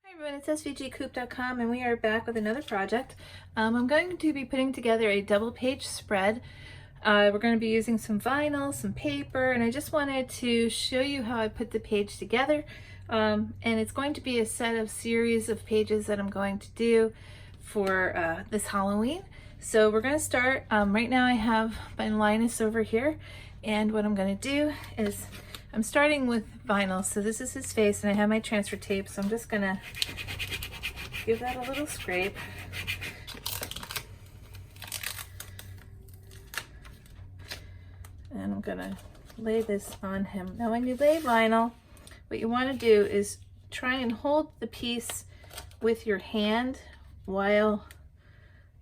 Hi everyone, it's svgcoop.com and we are back with another project. I'm going to be putting together a double page spread. We're going to be using some vinyl, some paper, and I just wanted to show you how I put the page together. And it's going to be a series of pages that I'm going to do for this Halloween. So we're going to start, right now I have my Linus over here, and what I'm going to do is I'm starting with vinyl. So this is his face and I have my transfer tape, so I'm just going to give that a little scrape. And I'm going to lay this on him. Now when you lay vinyl, what you want to do is try and hold the piece with your hand while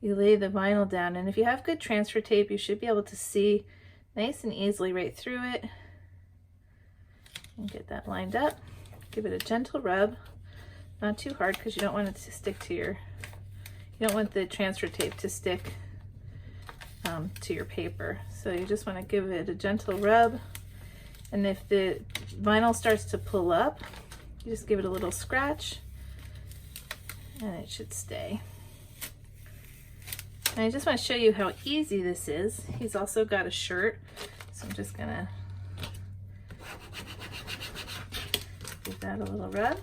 you lay the vinyl down. And if you have good transfer tape, you should be able to see nice and easily right through it. And get that lined up. Give it a gentle rub, not too hard because you don't want it to stick to you don't want the transfer tape to stick to your paper. So you just want to give it a gentle rub, and if the vinyl starts to pull up, you just give it a little scratch and it should stay. And I just want to show you how easy this is. He's also got a shirt, so I'm just gonna give that a little rub.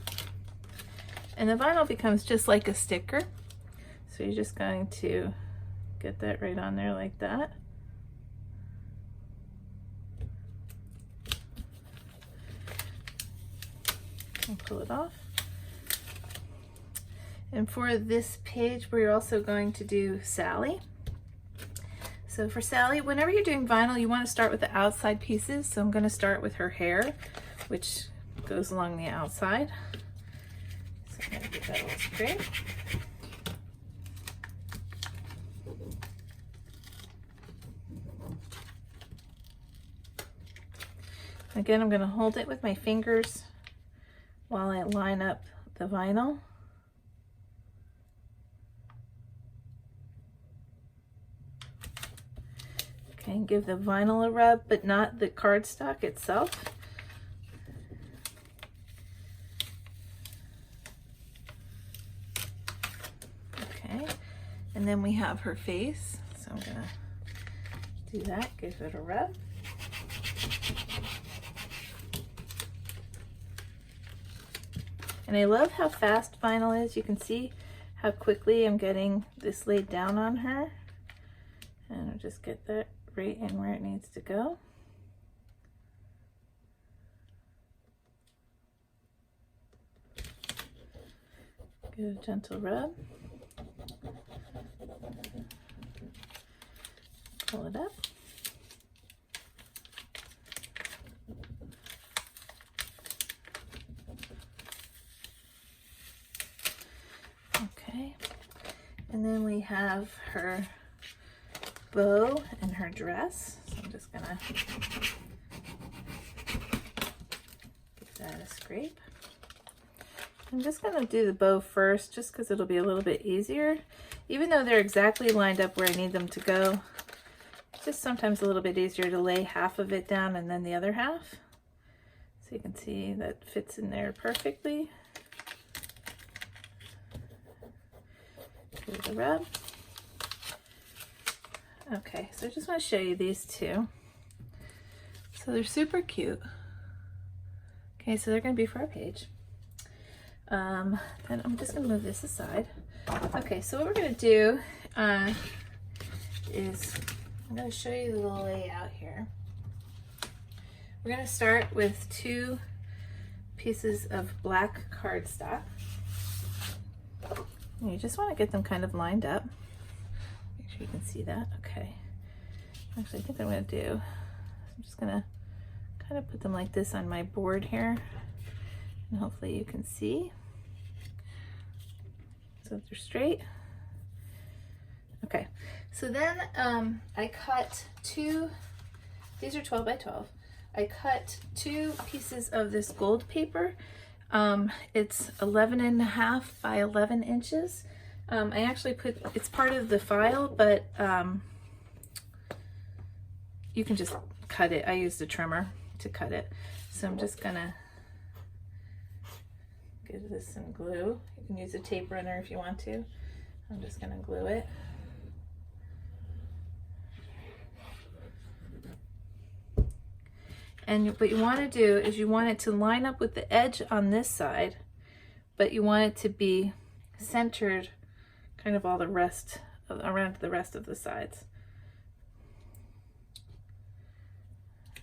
And the vinyl becomes just like a sticker. So you're just going to get that right on there like that. And pull it off. And for this page, we're also going to do Sally. So for Sally, whenever you're doing vinyl, you want to start with the outside pieces. So I'm going to start with her hair, which goes along the outside. So I'm going to give that a little scrape. Again, I'm going to hold it with my fingers while I line up the vinyl. Okay, and give the vinyl a rub, but not the cardstock itself. Okay, and then we have her face. So I'm gonna do that, give it a rub. And I love how fast vinyl is. You can see how quickly I'm getting this laid down on her. And I'll just get that right in where it needs to go. Give it a gentle rub. Pull it up. Okay, and then we have her bow and her dress. So I'm just gonna give that a scrape. I'm just gonna do the bow first just because it'll be a little bit easier. Even though they're exactly lined up where I need them to go, it's just sometimes a little bit easier to lay half of it down and then the other half. So you can see that fits in there perfectly. Give it a rub. Okay, so I just want to show you these two. So they're super cute. Okay, so they're going to be for our page. And I'm just going to move this aside. Okay, so what we're going to do is I'm going to show you the little layout here. We're going to start with 2 pieces of black cardstock. And you just want to get them kind of lined up. Make sure you can see that. Okay. Actually, I think what I'm going to do, I'm just going to kind of put them like this on my board here. And hopefully you can see. So they're straight. Okay. So then I cut 2, these are 12 by 12. I cut 2 pieces of this gold paper. It's 11.5 by 11 inches. I actually put, it's part of the file, but you can just cut it. I used a trimmer to cut it. So I'm just gonna give this some glue. You can use a tape runner if you want to. I'm just going to glue it. And what you want to do is you want it to line up with the edge on this side, but you want it to be centered kind of all the rest of, around the rest of the sides.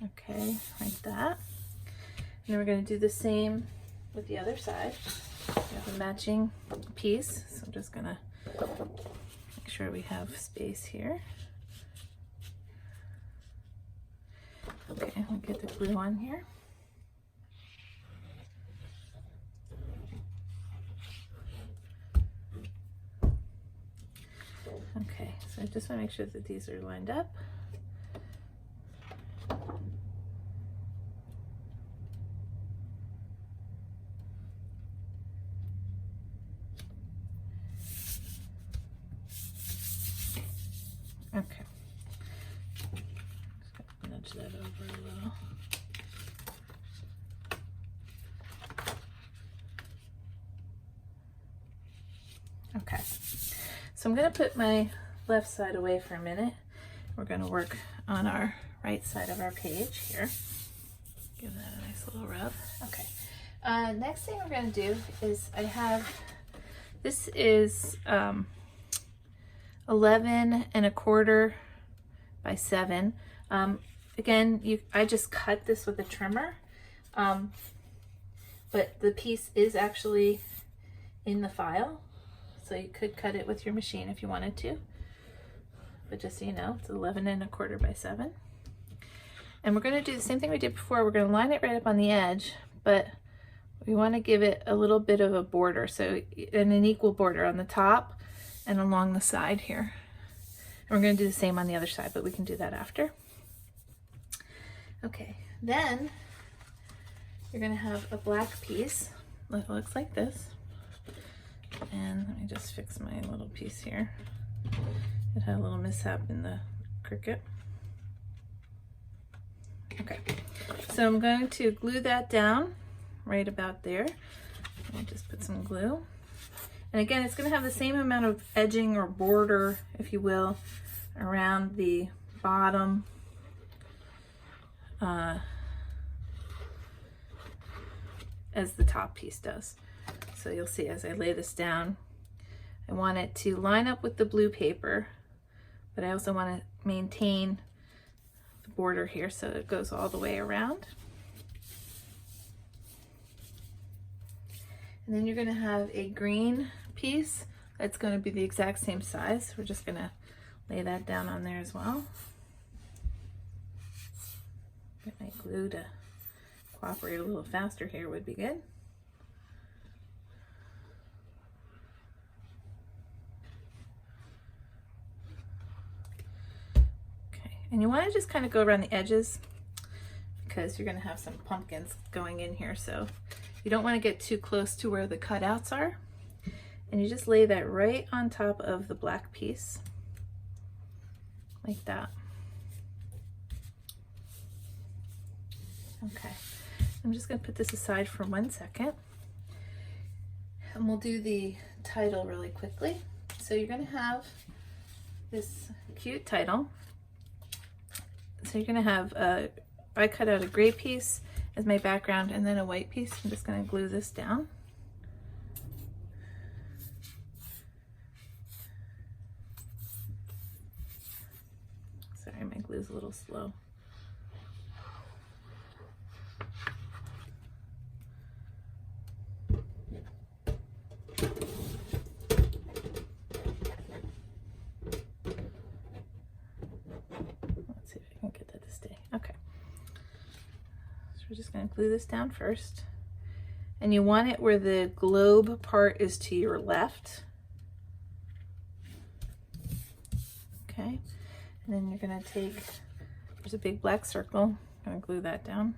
Okay, like that. And then we're going to do the same with the other side. We have a matching piece, so I'm just going to make sure we have space here. Okay, we'll get the glue on here. Okay, so I just want to make sure that these are lined up. Okay. Just gonna nudge that over a little. Okay. So I'm going to put my left side away for a minute. We're going to work on our right side of our page here. Give that a nice little rub. Okay. Next thing we're going to do is this is 11¼ by 7. Again, I just cut this with a trimmer, but the piece is actually in the file. So you could cut it with your machine if you wanted to, but just so you know, it's 11¼ by 7. And we're going to do the same thing we did before. We're going to line it right up on the edge, but we want to give it a little bit of a border, so an equal border on the top and along the side here. And we're going to do the same on the other side, but we can do that after. Okay, then you're going to have a black piece that looks like this. And let me just fix my little piece here. It had a little mishap in the Cricut. Okay, so I'm going to glue that down right about there. I'll just put some glue. And again, it's going to have the same amount of edging or border, if you will, around the bottom as the top piece does. So you'll see as I lay this down, I want it to line up with the blue paper, but I also want to maintain the border here so it goes all the way around. And then you're going to have a green piece that's going to be the exact same size. We're just going to lay that down on there as well. Get my glue to cooperate a little faster here would be good. And you want to just kind of go around the edges because you're going to have some pumpkins going in here. So you don't want to get too close to where the cutouts are. And you just lay that right on top of the black piece. Like that. Okay. I'm just going to put this aside for 1 second. And we'll do the title really quickly. So you're going to have this cute title. So you're going to have, I cut out a gray piece as my background and then a white piece. I'm just going to glue this down. Sorry, my glue's a little slow. Okay, so we're just going to glue this down first, and you want it where the globe part is to your left. Okay, and then you're going to take, there's a big black circle, I'm going to glue that down.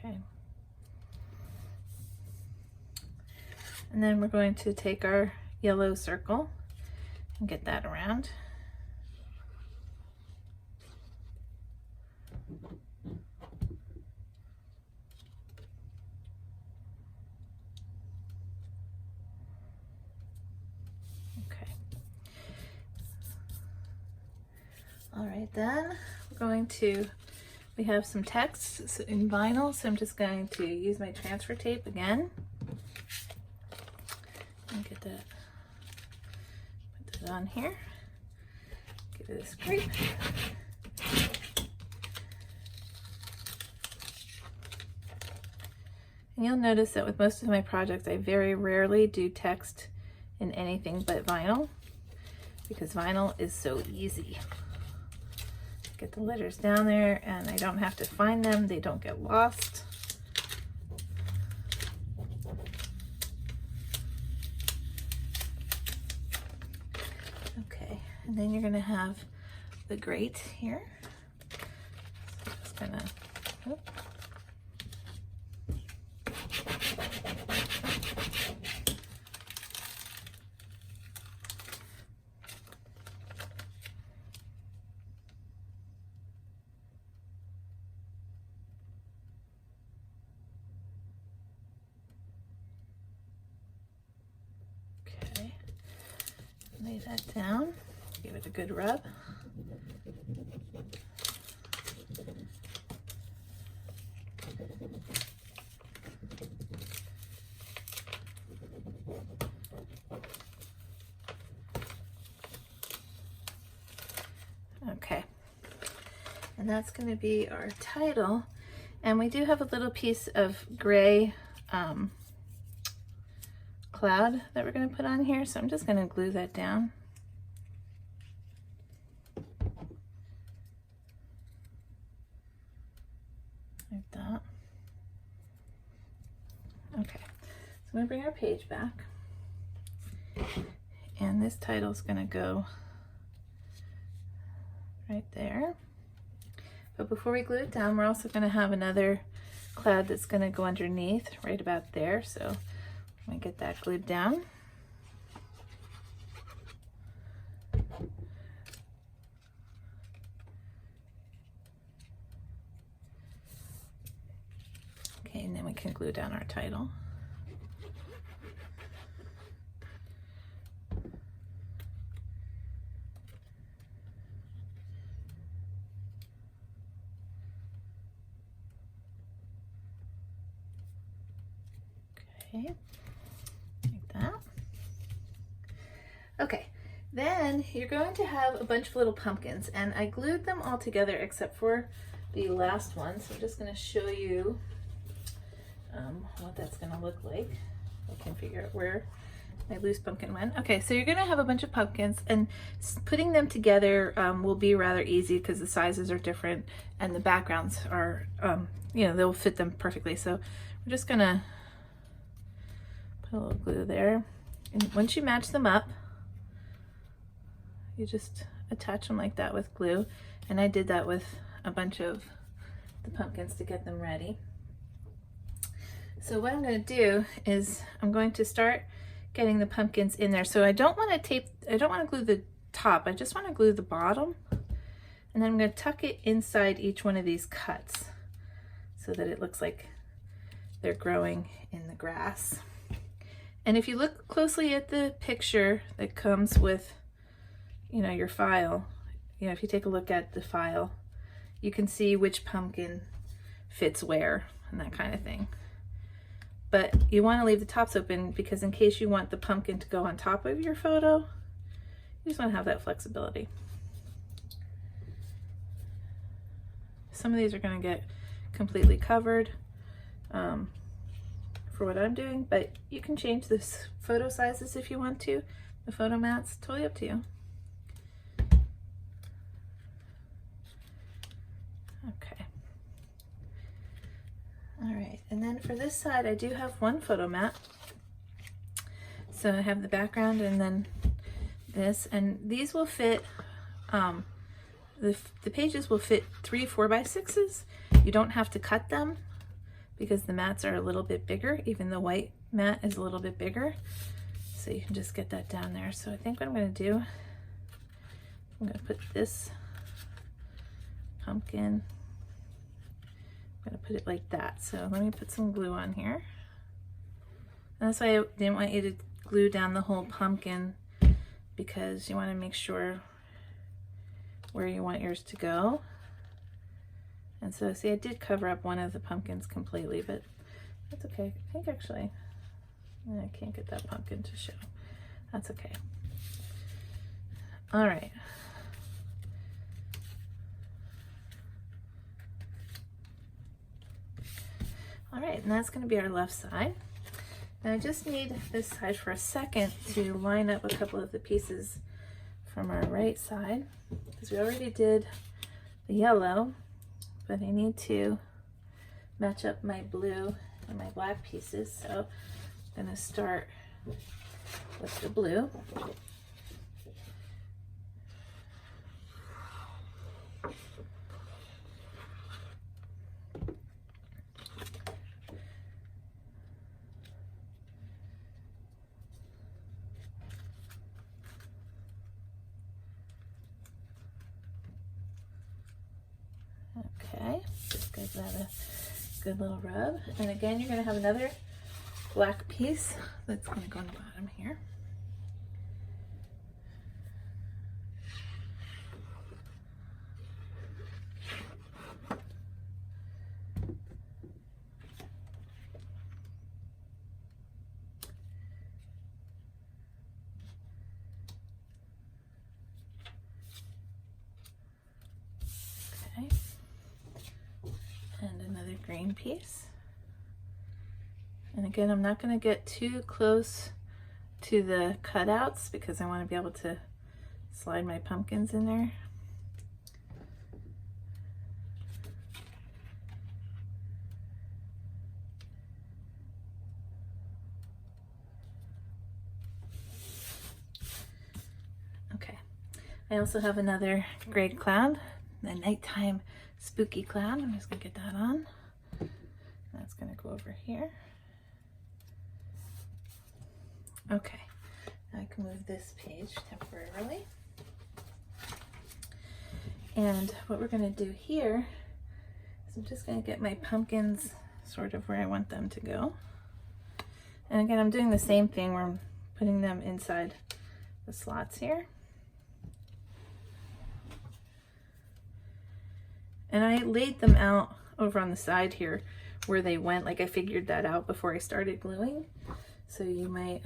Okay. And then we're going to take our yellow circle and get that around. Okay. All right, then we're going to, we have some text in vinyl, so I'm just going to use my transfer tape again. And get that, put that on here. Give it a scrape. And you'll notice that with most of my projects, I very rarely do text in anything but vinyl, because vinyl is so easy. Get the letters down there and I don't have to find them, they don't get lost. Okay, and then you're gonna have the grate here. So I'm just gonna, oh. Lay that down, give it a good rub. Okay, and that's going to be our title. And we do have a little piece of gray cloud that we're going to put on here, so I'm just going to glue that down. Like that. Okay, so I'm going to bring our page back, and this title is going to go right there. But before we glue it down, we're also going to have another cloud that's going to go underneath right about there, so I'm going to get that glued down. Okay, and then we can glue down our title. Okay. Okay, then you're going to have a bunch of little pumpkins, and I glued them all together except for the last one, so I'm just going to show you what that's going to look like. I can figure out where my loose pumpkin went. Okay, so you're going to have a bunch of pumpkins, and putting them together will be rather easy because the sizes are different and the backgrounds are, you know, they'll fit them perfectly. So we're just going to put a little glue there, and once you match them up, you just attach them like that with glue, and I did that with a bunch of the pumpkins to get them ready. So what I'm going to do is I'm going to start getting the pumpkins in there. So I don't want to glue the top, I just want to glue the bottom, and then I'm going to tuck it inside each one of these cuts so that it looks like they're growing in the grass. And if you look closely at the picture that comes with, you know, your file, you know, if you take a look at the file, you can see which pumpkin fits where and that kind of thing. But you want to leave the tops open because in case you want the pumpkin to go on top of your photo, you just want to have that flexibility. Some of these are going to get completely covered for what I'm doing, but you can change this photo sizes if you want to. The photo mats, totally up to you. Okay. All right, and then for this side, I do have one photo mat. So I have the background and then this, and these will fit, the pages will fit 3 4x6s. You don't have to cut them because the mats are a little bit bigger, even the white mat is a little bit bigger, so you can just get that down there. So I think what I'm going to do, I'm going to put this pumpkin, I'm going to put it like that. So let me put some glue on here. And that's why I didn't want you to glue down the whole pumpkin, because you want to make sure where you want yours to go. And so see, I did cover up one of the pumpkins completely, but that's okay. I think actually I can't get that pumpkin to show. That's okay. All right. All right, and that's going to be our left side. Now I just need this side for a second to line up a couple of the pieces from our right side, because we already did the yellow, but I need to match up my blue and my black pieces. So I'm going to start with the blue. Okay, just give that a good little rub. And again, you're going to have another black piece that's going to go on the bottom here. Okay. And another green piece. And again, I'm not going to get too close to the cutouts because I want to be able to slide my pumpkins in there. Okay. I also have another gray cloud, the nighttime spooky cloud. I'm just going to get that on. That's going to go over here. Okay, now I can move this page temporarily. And what we're going to do here is I'm just going to get my pumpkins sort of where I want them to go. And again, I'm doing the same thing where I'm putting them inside the slots here. And I laid them out over on the side here where they went, like I figured that out before I started gluing. So you might,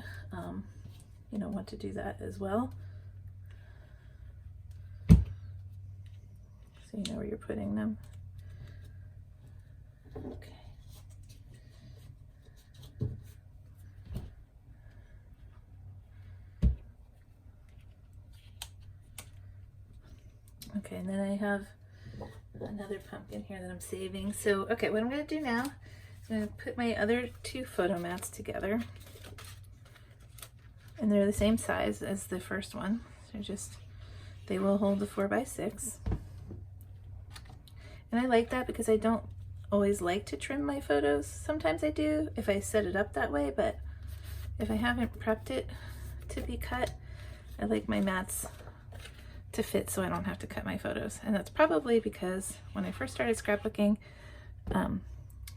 you know, want to do that as well. So you know where you're putting them. Okay. Okay, and then I have another pumpkin here that I'm saving. So, okay, what I'm going to do now is I'm going to put my other two photo mats together. And they're the same size as the first one. They're just, they will hold the 4x6. And I like that because I don't always like to trim my photos. Sometimes I do if I set it up that way, but if I haven't prepped it to be cut, I like my mats to fit so I don't have to cut my photos. And that's probably because when I first started scrapbooking,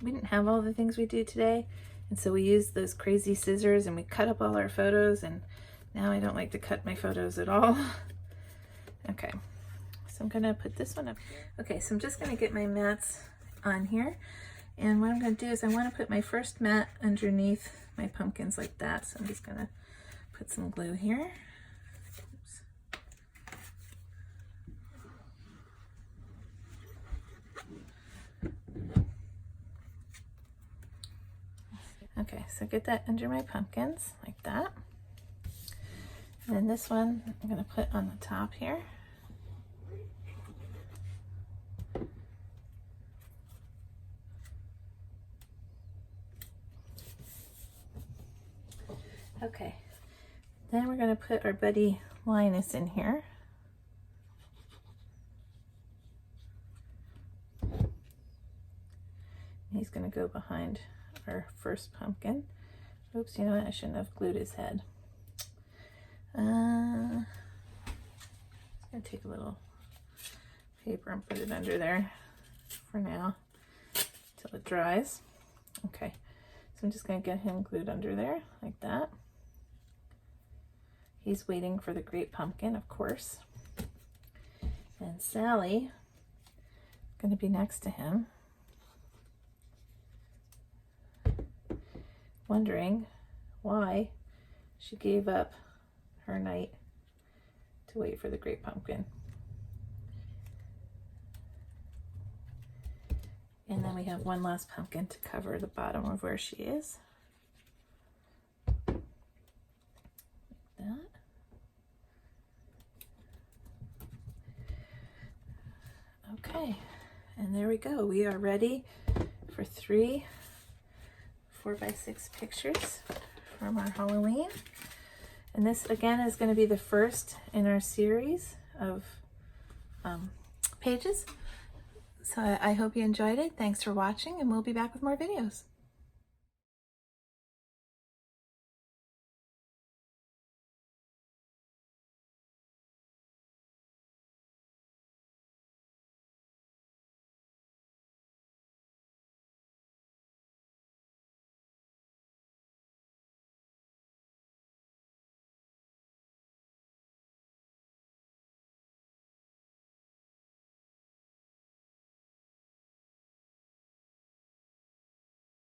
we didn't have all the things we do today. And so we used those crazy scissors and we cut up all our photos, and now I don't like to cut my photos at all. Okay, so I'm gonna put this one up here. Okay, so I'm just gonna get my mats on here. And what I'm gonna do is I wanna put my first mat underneath my pumpkins like that. So I'm just gonna put some glue here. Oops. Okay, so get that under my pumpkins like that. And then this one I'm going to put on the top here. Okay, then we're going to put our buddy Linus in here. He's going to go behind our first pumpkin. Oops, you know what? I shouldn't have glued his head. I'm gonna take a little paper and put it under there for now until it dries. Okay, so I'm just gonna get him glued under there like that. He's waiting for the great pumpkin, of course. And Sally is gonna be next to him, wondering why she gave up her night to wait for the great pumpkin. And then we have one last pumpkin to cover the bottom of where she is. Like that. Okay, and there we go. We are ready for 3 4x6 pictures from our Halloween. And this again is going to be the first in our series of pages. So I hope you enjoyed it. Thanks for watching, and we'll be back with more videos.